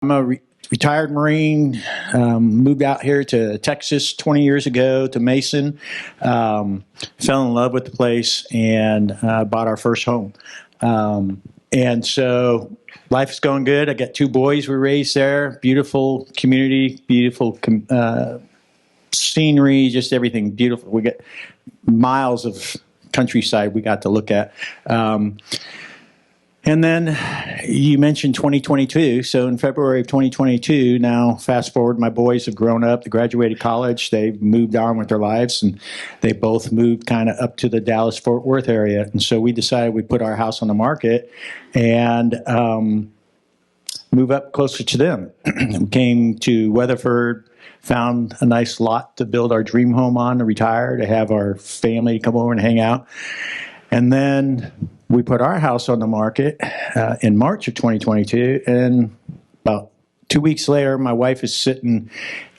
I'm a retired Marine, moved out here to Texas 20 years ago to Mason, fell in love with the place and bought our first home. And so life is going good. I got two boys we raised there, beautiful community, beautiful scenery, just everything beautiful. We got miles of countryside we got to look at. And then you mentioned 2022. So in February of 2022, now fast forward, my boys have grown up, they graduated college, they've moved on with their lives, and they both moved kind of up to the Dallas-Fort Worth area. And so we decided we'd put our house on the market and move up closer to them. We came to Weatherford, found a nice lot to build our dream home on, to retire, to have our family come over and hang out. And then we put our house on the market in March of 2022, and about 2 weeks later, my wife is sitting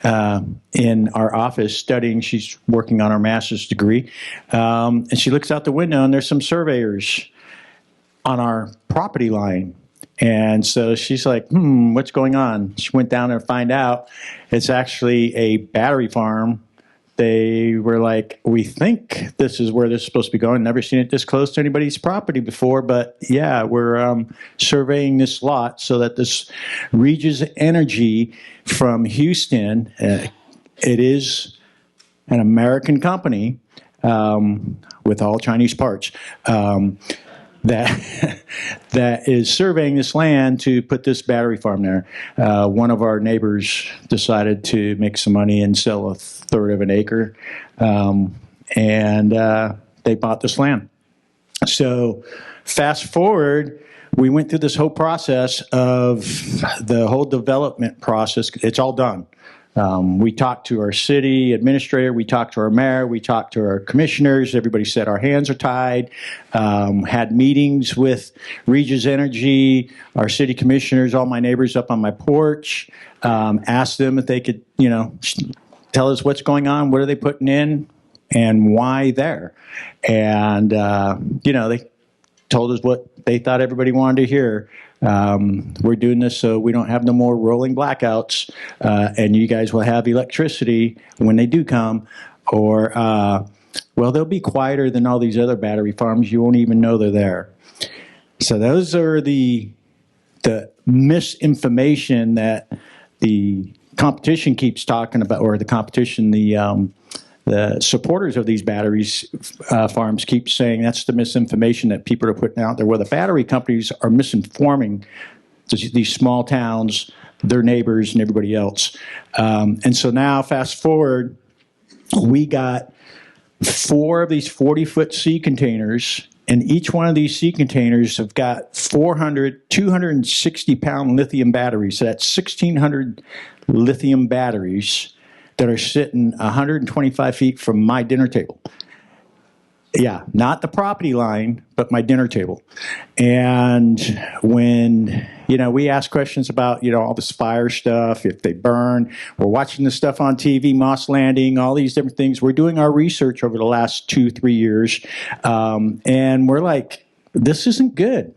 in our office studying. She's working on her master's degree, and she looks out the window, and there's some surveyors on our property line. And so she's like, what's going on? She went down there to find out. It's actually a battery farm. They were like, we think this is where this is supposed to be going. Never seen it this close to anybody's property before, but yeah, we're surveying this lot so that this Regis Energy from Houston, it is an American company with all Chinese parts, that is surveying this land to put this battery farm there. One of our neighbors decided to make some money and sell a third of an acre, and they bought this land. So fast forward, we went through this whole process of the whole development process. It's all done. We talked to our city administrator, we talked to our mayor, we talked to our commissioners. Everybody said our hands are tied. Had meetings with Regis Energy, our city commissioners, all my neighbors up on my porch. Asked them if they could, tell us what's going on, what are they putting in, and why there. And they told us what they thought everybody wanted to hear. We're doing this so we don't have no more rolling blackouts, and you guys will have electricity when they do come, or, well, they'll be quieter than all these other battery farms. You won't even know they're there. So those are the misinformation that the competition keeps talking about, or the competition, the supporters of these batteries farms keep saying that's the misinformation that people are putting out there, where the battery companies are misinforming these small towns, their neighbors, and everybody else. And so now, fast forward, we got 4 of these 40-foot sea containers, and each one of these sea containers have got 260-pound lithium batteries. So that's 1,600 lithium batteries that are sitting 125 feet from my dinner table. Yeah, not the property line, but my dinner table. And when, we ask questions about, all this fire stuff, if they burn, we're watching this stuff on TV, Moss Landing, all these different things. We're doing our research over the last 2-3 years, and we're like, this isn't good.